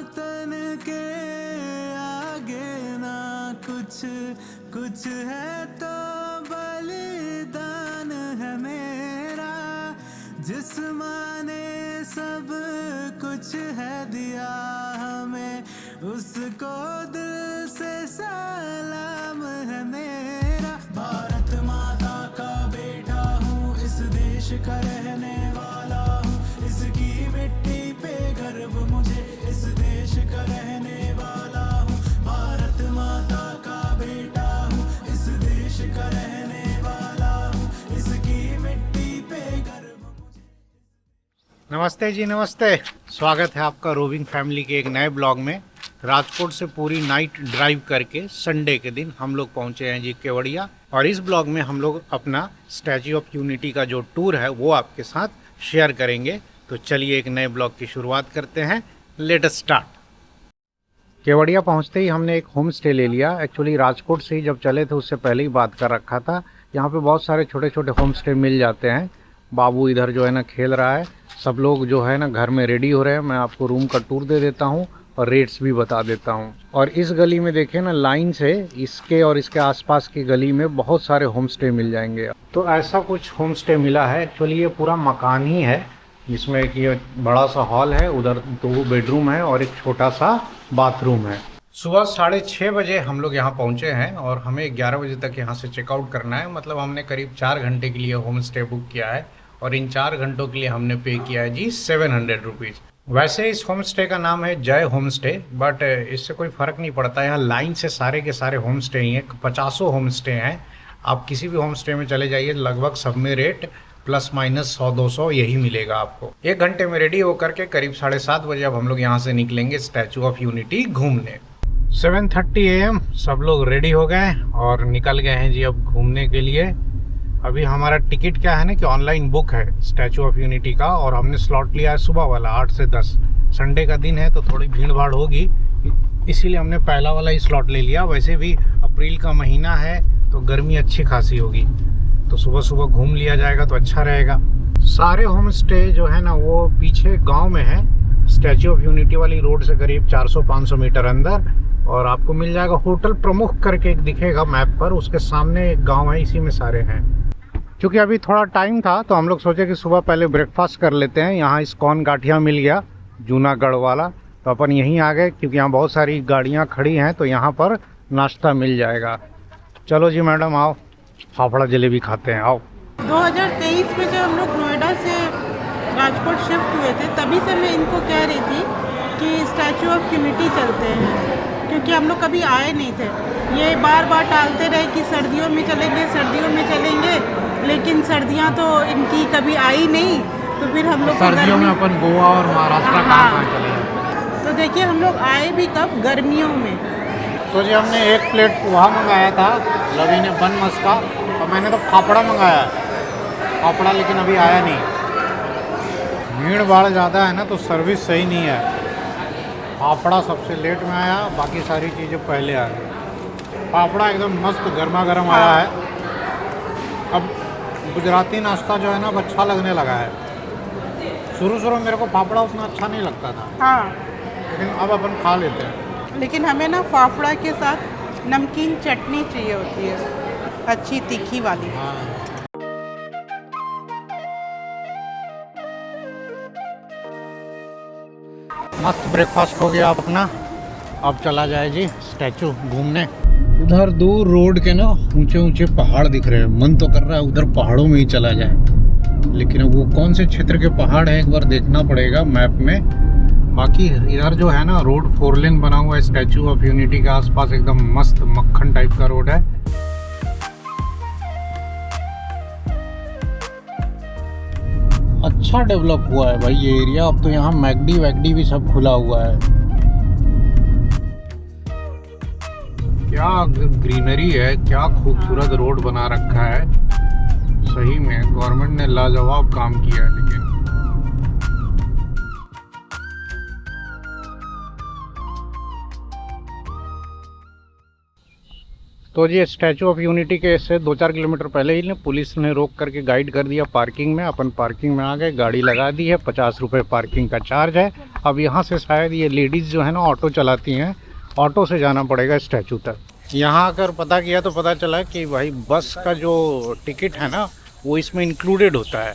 वतन के आगे ना कुछ कुछ है तो बलिदान है मेरा। जिस्माने सब कुछ है दिया हमें, उसको दिल से सलाम है मेरा। भारत माता का बेटा हूँ, इस देश का रहने वाला हूँ, इसकी मिट्टी पे गर्व मुझे, इस देश का रहने वाला हूँ। भारत माता का बेटा हूँ, इस देश का रहने वाला हूँ, इसकी मिट्टी पे गर्व मुझे। नमस्ते जी, नमस्ते। स्वागत है आपका रोविंग फैमिली के एक नए ब्लॉग में। राजकोट से पूरी नाइट ड्राइव करके संडे के दिन हम लोग पहुंचे हैं जी केवड़िया, और इस ब्लॉग में हम लोग अपना स्टैच्यू ऑफ यूनिटी का जो टूर है वो आपके साथ शेयर करेंगे। तो चलिए एक नए ब्लॉग की शुरुआत करते हैं। Let us start. केवड़िया पहुंचते ही हमने एक होम स्टे ले लिया। एक्चुअली राजकोट से ही जब चले थे उससे पहले ही बात कर रखा था। यहाँ पे बहुत सारे छोटे छोटे होम स्टे मिल जाते हैं। बाबू इधर जो है ना खेल रहा है, सब लोग जो है ना घर में रेडी हो रहे हैं। मैं आपको रूम का टूर दे देता हूँ और रेट्स भी बता देता हूँ। और इस गली में देखिए ना, लाइन से इसके और इसके आसपास की गली में बहुत सारे होम स्टे मिल जाएंगे। तो ऐसा कुछ होम स्टे मिला है। एक्चुअली ये पूरा मकान ही है, जिसमें एक ये बड़ा सा हॉल है, उधर 2 बेडरूम है और एक छोटा सा बाथरूम है। सुबह 6:30 बजे हम लोग यहाँ पहुँचे हैं और हमें 11 बजे तक यहाँ से चेकआउट करना है। मतलब हमने करीब 4 घंटे के लिए होम स्टे बुक किया है और इन 4 घंटों के लिए हमने पे किया है जी 700 रुपीज़। वैसे इस होम स्टे का नाम है जय होम स्टे, बट इससे कोई फ़र्क नहीं पड़ता। यहाँ लाइन से सारे के सारे होम स्टे ही हैं, 50 होम स्टे हैं। आप किसी भी होम स्टे में चले जाइए, लगभग सब में रेट प्लस माइनस 100-200 यही मिलेगा आपको। 1 घंटे में रेडी होकर के करीब 7:30 बजे अब हम लोग यहाँ से निकलेंगे स्टैचू ऑफ यूनिटी घूमने। 7:30 AM सब लोग रेडी हो गए और निकल गए हैं जी अब घूमने के लिए। अभी हमारा टिकट क्या है ना कि ऑनलाइन बुक है स्टैचू ऑफ यूनिटी का, और हमने स्लॉट लिया है सुबह वाला 8 से 10। संडे का दिन है तो थोड़ी भीड़ भाड़ होगी, इसीलिए हमने पहला वाला ही स्लॉट ले लिया। वैसे भी अप्रैल का महीना है तो गर्मी अच्छी खासी होगी, तो सुबह सुबह घूम लिया जाएगा तो अच्छा रहेगा। सारे होम स्टे जो है ना वो पीछे गाँव में है, स्टैचू ऑफ यूनिटी वाली रोड से करीब 400-500 मीटर अंदर। और आपको मिल जाएगा होटल प्रमुख करके एक दिखेगा मैप पर, उसके सामने एक गाँव है, इसी में सारे हैं। क्योंकि अभी थोड़ा टाइम था तो हम लोग सोचे कि सुबह पहले ब्रेकफास्ट कर लेते हैं। यहाँ इस्कॉन गाठिया मिल गया, जूनागढ़ वाला, तो अपन यहीं आ गए क्योंकि यहाँ बहुत सारी गाड़ियाँ खड़ी हैं, तो यहाँ पर नाश्ता मिल जाएगा। चलो जी मैडम आओ, फाफड़ा जलेबी खाते हैं, आओ। 2023 में जब हम लोग नोएडा से राजकोट शिफ्ट हुए थे, तभी से मैं इनको कह रही थी कि स्टैचू ऑफ यूनिटी चलते हैं, क्योंकि हम लोग कभी आए नहीं थे। ये बार बार टालते रहे कि सर्दियों में चलेंगे, सर्दियों में चलेंगे, लेकिन सर्दियां तो इनकी कभी आई नहीं। तो फिर हम लोग सर्दियों में अपन गोवा और महाराष्ट्र कहाँ चले। तो देखिए हम लोग आए भी कब, गर्मियों में। तो जी हमने 1 प्लेट पोहा मंगाया था, लवी ने बन मस्का, और मैंने तो फाफड़ा मंगाया फाफड़ा, लेकिन अभी आया नहीं। भीड़ भाड़ ज़्यादा है ना तो सर्विस सही नहीं है। फाफड़ा सबसे लेट में आया, बाकी सारी चीज़ें पहले आ गई। फाफड़ा एकदम मस्त गर्मा गर्म आया है। अब गुजराती नाश्ता जो है ना अब अच्छा लगने लगा है। शुरू में मेरे को फाफड़ा उतना अच्छा नहीं लगता था, हाँ, लेकिन अब अपन खा लेते हैं। लेकिन हमें ना फाफड़ा के साथ नमकीन चटनी चाहिए होती है, अच्छी तीखी वाली। हाँ, मस्त ब्रेकफास्ट हो गया अपना। अब चला जाए जी स्टैचू घूमने। उधर दूर रोड के ना ऊंचे ऊंचे पहाड़ दिख रहे हैं, मन तो कर रहा है उधर पहाड़ों में ही चला जाए, लेकिन वो कौन से क्षेत्र के पहाड़ है एक बार देखना पड़ेगा मैप में। बाकी इधर जो है ना रोड 4 लेन बना हुआ है स्टैचू ऑफ यूनिटी के आसपास, एकदम मस्त मक्खन टाइप का रोड है। अच्छा डेवलप हुआ है भाई ये एरिया। अब तो यहाँ मैगडी वैगडी भी सब खुला हुआ है। क्या ग्रीनरी है, क्या खूबसूरत रोड बना रखा है। सही में गवर्नमेंट ने लाजवाब काम किया है। लेकिन तो जी स्टैचू ऑफ यूनिटी के से 2-4 किलोमीटर पहले ही पुलिस ने रोक करके गाइड कर दिया पार्किंग में। अपन पार्किंग में आ गए, गाड़ी लगा दी है, 50 रुपये पार्किंग का चार्ज है। अब यहाँ से शायद ये लेडीज़ जो है ना ऑटो चलाती हैं, ऑटो से जाना पड़ेगा स्टैचू तक। यहाँ आकर पता किया तो पता चला कि भाई बस का जो टिकट है ना वो इसमें इंक्लूडेड होता है।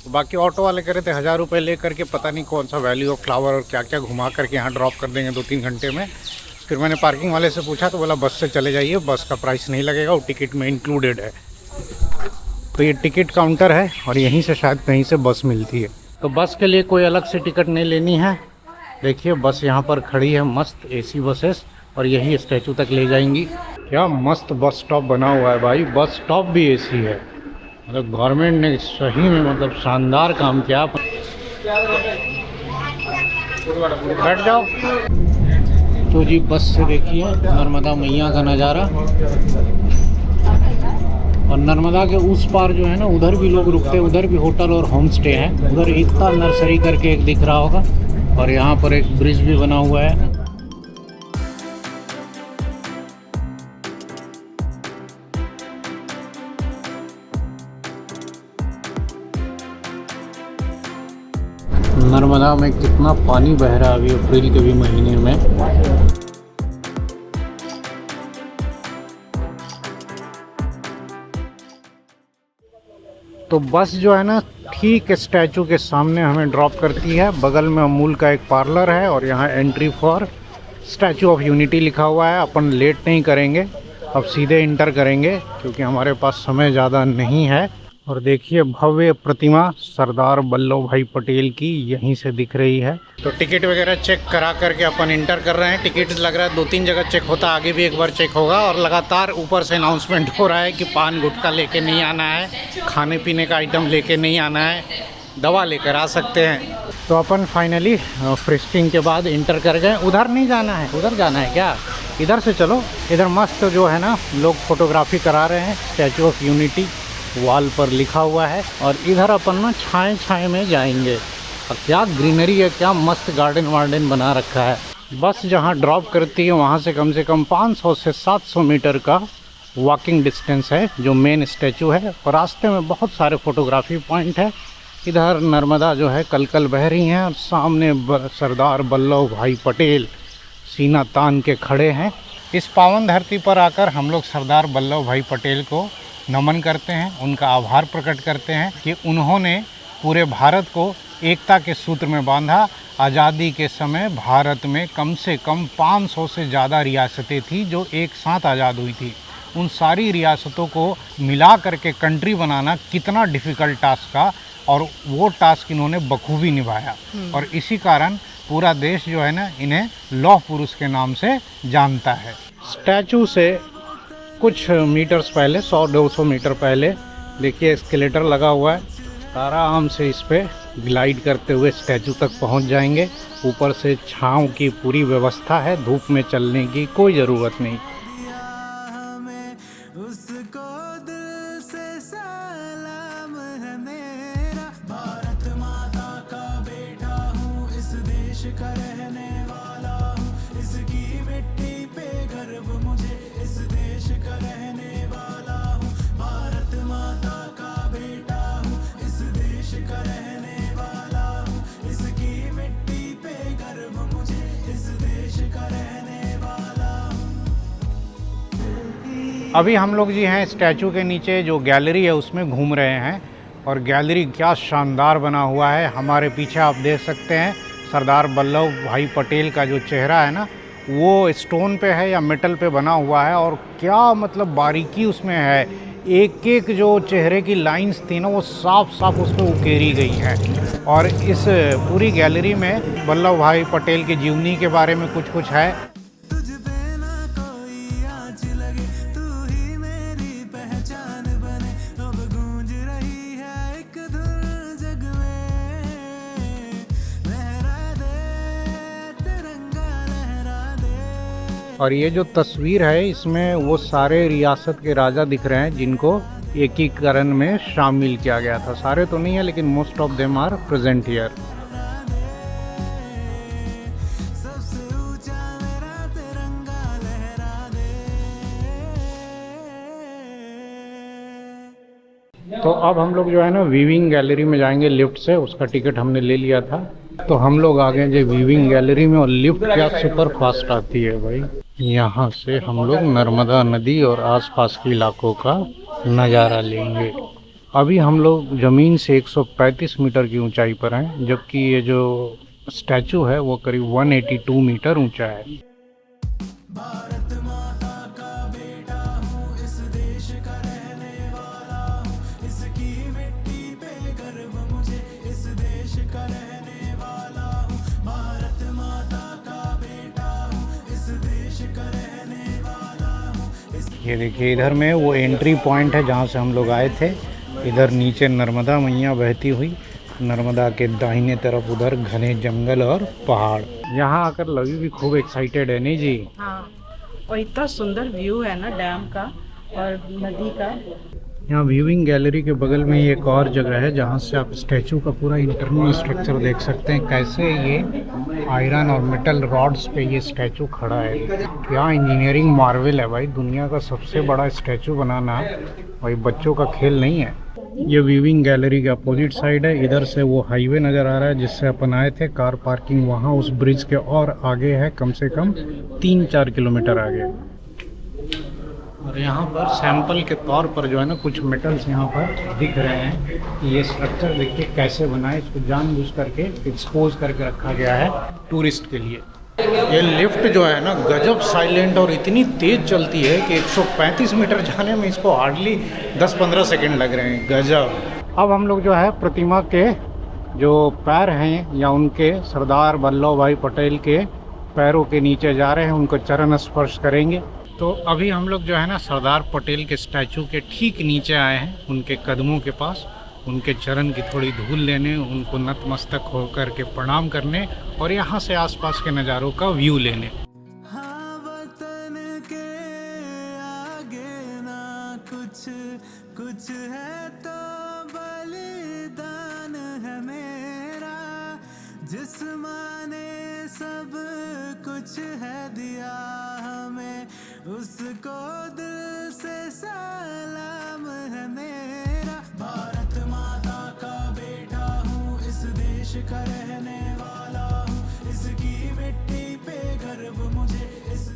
बाकी ऑटो वाले कह रहे थे 1000 रुपये ले करके पता नहीं कौन सा वैल्यू ऑफ फ्लावर और क्या क्या घुमा करके यहाँ ड्रॉप कर देंगे 2-3 घंटे में। फिर मैंने पार्किंग वाले से पूछा तो बोला बस से चले जाइए, बस का प्राइस नहीं लगेगा, वो टिकट में इंक्लूडेड है। तो ये टिकट काउंटर है और यहीं से शायद कहीं से बस मिलती है। तो बस के लिए कोई अलग से टिकट नहीं लेनी है। देखिए बस यहाँ पर खड़ी है, मस्त AC बसेस, और यही स्टैचू तक ले जाएंगी। क्या मस्त बस स्टॉप बना हुआ है भाई, बस स्टॉप भी AC है। मतलब गवर्नमेंट ने सही में मतलब शानदार काम किया। बैठ जाओ। तो जी बस से देखिए नर्मदा मैया का नज़ारा, और नर्मदा के उस पार जो है ना उधर भी लोग रुकते हैं, उधर भी होटल और होम स्टे है। उधर एकता नर्सरी करके एक दिख रहा होगा, और यहाँ पर एक ब्रिज भी बना हुआ है। नर्मदा में कितना पानी बह रहा है अभी अप्रैल के भी महीने में। तो बस जो है ना ठीक स्टैचू के सामने हमें ड्रॉप करती है। बगल में अमूल का एक पार्लर है और यहाँ entry for statue of unity लिखा हुआ है। अपन लेट नहीं करेंगे, अब सीधे इंटर करेंगे क्योंकि हमारे पास समय ज़्यादा नहीं है। और देखिए भव्य प्रतिमा सरदार वल्लभ भाई पटेल की यहीं से दिख रही है। तो टिकट वगैरह चेक करा करके अपन इंटर कर रहे हैं। टिकट लग रहा है 2-3 जगह चेक होता, आगे भी एक बार चेक होगा। और लगातार ऊपर से अनाउंसमेंट हो रहा है कि पान गुटखा लेके नहीं आना है, खाने पीने का आइटम लेके नहीं आना है, दवा लेकर आ सकते हैं। तो अपन फाइनली फ्रिस्किंग के बाद इंटर कर गए। उधर नहीं जाना है, उधर जाना है क्या? इधर से चलो। इधर मस्त जो है ना लोग फोटोग्राफी करा रहे हैं। स्टैचू ऑफ यूनिटी वॉल पर लिखा हुआ है, और इधर अपन ना छाए छाए में जाएंगे। और क्या ग्रीनरी है, क्या मस्त गार्डन वार्डन बना रखा है। बस जहाँ ड्रॉप करती है वहाँ से कम 500 से 700 मीटर का वॉकिंग डिस्टेंस है जो मेन स्टैचू है। और रास्ते में बहुत सारे फोटोग्राफी पॉइंट है। इधर नर्मदा जो है कल बह रही हैं, और सामने सरदार वल्लभ भाई पटेल सीना तान के खड़े हैं। इस पावन धरती पर आकर हम लोग सरदार वल्लभ भाई पटेल को नमन करते हैं, उनका आभार प्रकट करते हैं कि उन्होंने पूरे भारत को एकता के सूत्र में बांधा। आज़ादी के समय भारत में कम से कम 500 से ज़्यादा रियासतें थी जो एक साथ आज़ाद हुई थी। उन सारी रियासतों को मिला करके कंट्री बनाना कितना डिफ़िकल्ट टास्क था, और वो टास्क इन्होंने बखूबी निभाया। और इसी कारण पूरा देश जो है ना इन्हें लौह पुरुष के नाम से जानता है। स्टैचू से कुछ मीटर्स पहले 100-200 मीटर पहले देखिए एस्केलेटर लगा हुआ है। आराम से इस पे ग्लाइड करते हुए स्टैचू तक पहुंच जाएंगे। ऊपर से छांव की पूरी व्यवस्था है, धूप में चलने की कोई ज़रूरत नहीं। उसको दिल से सलाम है मेरा, भारत माता का बेटा हूँ, इस देश का रहने वाला हूँ, इसकी मिट्टी पे गर्व मुझे, इस देश का रहने वाला हूँ, भारत माता का बेटा हूँ, इस देश का रहने वाला हूँ, इसकी मिट्टी पे गर्व मुझे, इस देश का रहने वाला हूँ। अभी हम लोग जी हैं स्टैचू के नीचे जो गैलरी है उसमें घूम रहे हैं, और गैलरी क्या शानदार बना हुआ है। हमारे पीछे आप देख सकते हैं सरदार वल्लभ भाई पटेल का जो चेहरा है ना वो स्टोन पे है या मेटल पे बना हुआ है, और क्या मतलब बारीकी उसमें है। एक एक जो चेहरे की लाइंस थी ना वो साफ साफ उस पर उकेरी गई हैं। और इस पूरी गैलरी में वल्लभ भाई पटेल की जीवनी के बारे में कुछ है। तुझ पे ना कोई आँच लगे, तू ही मेरी पहचान बने, अब गूंज रही है एक धुन जग में, लहरा दे तिरंगा लहरा दे। और ये जो तस्वीर है इसमें वो सारे रियासत के राजा दिख रहे हैं जिनको एकीकरण में शामिल किया गया था। सारे तो नहीं है लेकिन most of them are present here. तो अब हम लोग जो है ना वीविंग गैलरी में जाएंगे लिफ्ट से, उसका टिकट हमने ले लिया था। तो हम लोग आ गए जो वीविंग गैलरी में, और लिफ्ट क्या सुपर फास्ट आती है भाई। यहाँ से हम लोग नर्मदा नदी और आसपास के इलाकों का नज़ारा लेंगे। अभी हम लोग ज़मीन से 135 मीटर की ऊंचाई पर हैं, जबकि ये जो स्टैचू है वो करीब 182 मीटर ऊंचा है। भारत माता का बेटा हूँ, इस देश का रहने वाला हूँ, इसकी मिट्टी पे गर्व मुझे, इस देश का रहने वाला हूँ। भारत माता का बेटा हूँ, इस देश का रहने वाला हूँ। ये देखिए इधर में वो एंट्री पॉइंट है जहाँ से हम लोग आए थे। इधर नीचे नर्मदा मैया बहती हुई, नर्मदा के दाहिने तरफ उधर घने जंगल और पहाड़। यहाँ आकर लवी भी खूब एक्साइटेड है नहीं जी? हाँ, और इतना सुंदर व्यू है ना डैम का और नदी का। यहाँ व्यूइंग गैलरी के बगल में एक और जगह है जहाँ से आप स्टैचू का पूरा इंटरनल स्ट्रक्चर देख सकते हैं, कैसे ये आयरन और मेटल रॉड्स पे ये स्टैचू खड़ा है। क्या इंजीनियरिंग मार्वल है भाई, दुनिया का सबसे बड़ा स्टैचू बनाना भाई बच्चों का खेल नहीं है। ये व्यूइंग गैलरी के अपोजिट साइड है, इधर से वो हाईवे नज़र आ रहा है जिससे अपन आए थे। कार पार्किंग वहाँ उस ब्रिज के और आगे है, कम से कम 3-4 किलोमीटर आगे। और यहाँ पर सैंपल के तौर पर जो है ना कुछ मेटल्स यहाँ पर दिख रहे हैं। ये स्ट्रक्चर देखिए कैसे बना है, इसको जानबूझ करके एक्सपोज करके रखा गया है टूरिस्ट के लिए। ये लिफ्ट जो है ना गजब साइलेंट और इतनी तेज़ चलती है कि 135 मीटर जाने में इसको हार्डली 10-15 सेकंड लग रहे हैं। गजब। अब हम लोग जो है प्रतिमा के जो पैर हैं या उनके सरदार वल्लभ भाई पटेल के पैरों के नीचे जा रहे हैं, उनको चरण स्पर्श करेंगे। तो अभी हम लोग जो है ना सरदार पटेल के स्टैचू के ठीक नीचे आए हैं, उनके कदमों के पास, उनके चरण की थोड़ी धूल लेने, उनको नतमस्तक होकर के प्रणाम करने और यहाँ से आसपास के नज़ारों का व्यू लेने। हाँ, वतन के आगे ना कुछ है तो बलिदान है मेरा, जिस माँ ने सब कुछ है दिया हमें, उसको दिल से सलाम है मेरा। भारत माता का बेटा हूँ, इस देश का रहने वाला हूँ, इसकी मिट्टी पे गर्व मुझे, इस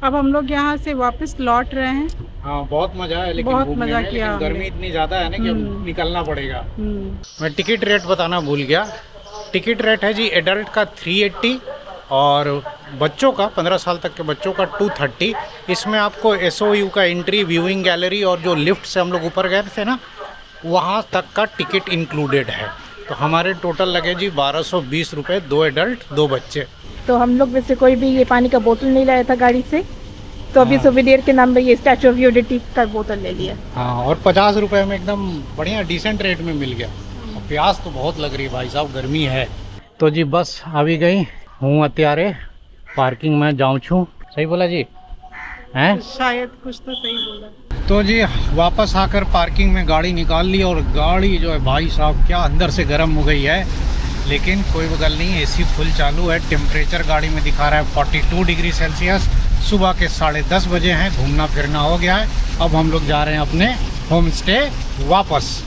अब हम लोग यहाँ से वापस लौट रहे हैं। हाँ, बहुत मजा है, लेकिन बहुत घूमने मजा में, किया लेकिन गर्मी इतनी ज़्यादा है ना कि अब निकलना पड़ेगा। मैं टिकट रेट बताना भूल गया। टिकट रेट है जी एडल्ट का 380 और बच्चों का 15 साल तक के बच्चों का 230। इसमें आपको SOU का एंट्री, व्यूइंग गैलरी और जो लिफ्ट से हम लोग ऊपर गए थे ना वहाँ तक का टिकट इंक्लूडेड है। तो हमारे टोटल लगे जी 1220 रुपये, 2 एडल्ट 2 बच्चे। तो हम लोग में से कोई भी ये पानी का बोतल नहीं लाया था गाड़ी से, तो अभी सोविनियर के नाम में ये स्टैचू ऑफ यूनिटी का बोतल ले लिया। हाँ, और 50 रुपये में एकदम बढ़िया डिसेंट रेट में मिल गया। और प्यास तो बहुत लग रही है भाई साहब, गर्मी है। तो जी बस आ भी गई हूँ अत्यारे पार्किंग में जाऊँ छूँ, सही बोला जी हैं? शायद कुछ तो सही बोला। तो जी वापस आकर पार्किंग में गाड़ी निकाल ली और गाड़ी जो है भाई साहब क्या अंदर से गर्म हो गई है, लेकिन कोई बगल नहीं, AC फुल चालू है। टेम्परेचर गाड़ी में दिखा रहा है 42 डिग्री सेल्सियस। सुबह के 10:30 बजे हैं, घूमना फिरना हो गया है। अब हम लोग जा रहे हैं अपने होम स्टे वापस।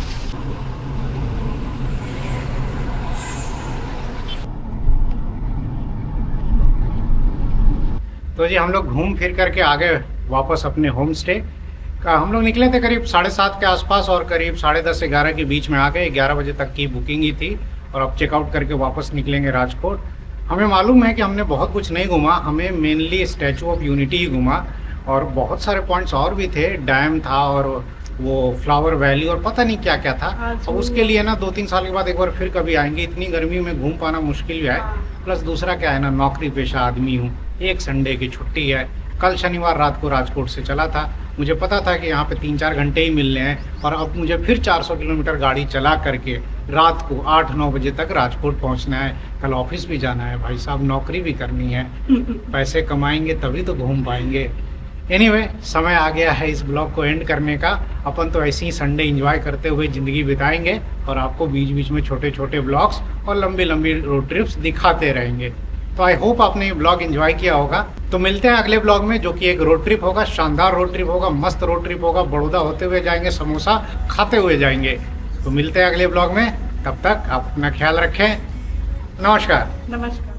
तो जी हम लोग घूम फिर करके आ गए वापस अपने होम स्टे का। हम लोग निकले थे करीब 7:30 के आसपास और करीब 10:30-11 के बीच में आ गए। 11 बजे तक की बुकिंग ही थी और अब चेकआउट करके वापस निकलेंगे राजकोट। हमें मालूम है कि हमने बहुत कुछ नहीं घूमा, हमें मेनली स्टैचू ऑफ यूनिटी ही घूमा और बहुत सारे पॉइंट्स और भी थे, डैम था और वो फ्लावर वैली और पता नहीं क्या क्या था। और उसके लिए ना 2-3 साल के बाद एक बार फिर कभी आएंगे। इतनी गर्मी में घूम पाना मुश्किल भी है, प्लस दूसरा क्या है ना, नौकरी पेशा आदमी हूँ, एक संडे की छुट्टी है। कल शनिवार रात को राजकोट से चला था, मुझे पता था कि यहाँ पे 3-4 घंटे ही मिलने हैं और अब मुझे फिर 400 किलोमीटर गाड़ी चला करके रात को 8-9 बजे तक राजकोट पहुँचना है। कल ऑफिस भी जाना है भाई साहब, नौकरी भी करनी है, पैसे कमाएंगे तभी तो घूम पाएंगे। एनीवे, समय आ गया है इस ब्लॉग को एंड करने का। अपन तो ऐसे ही संडे एंजॉय करते हुए ज़िंदगी बिताएंगे और आपको बीच बीच में छोटे छोटे ब्लॉग्स और लंबी लंबी रोड ट्रिप्स दिखाते रहेंगे। तो आई होप आपने ये ब्लॉग एंजॉय किया होगा। तो मिलते हैं अगले ब्लॉग में, जो कि एक रोड ट्रिप होगा, शानदार रोड ट्रिप होगा, मस्त रोड ट्रिप होगा। बड़ौदा होते हुए जाएंगे, समोसा खाते हुए जाएंगे। तो मिलते हैं अगले ब्लॉग में, तब तक आप अपना ख्याल रखें। नमस्कार। नमस्कार।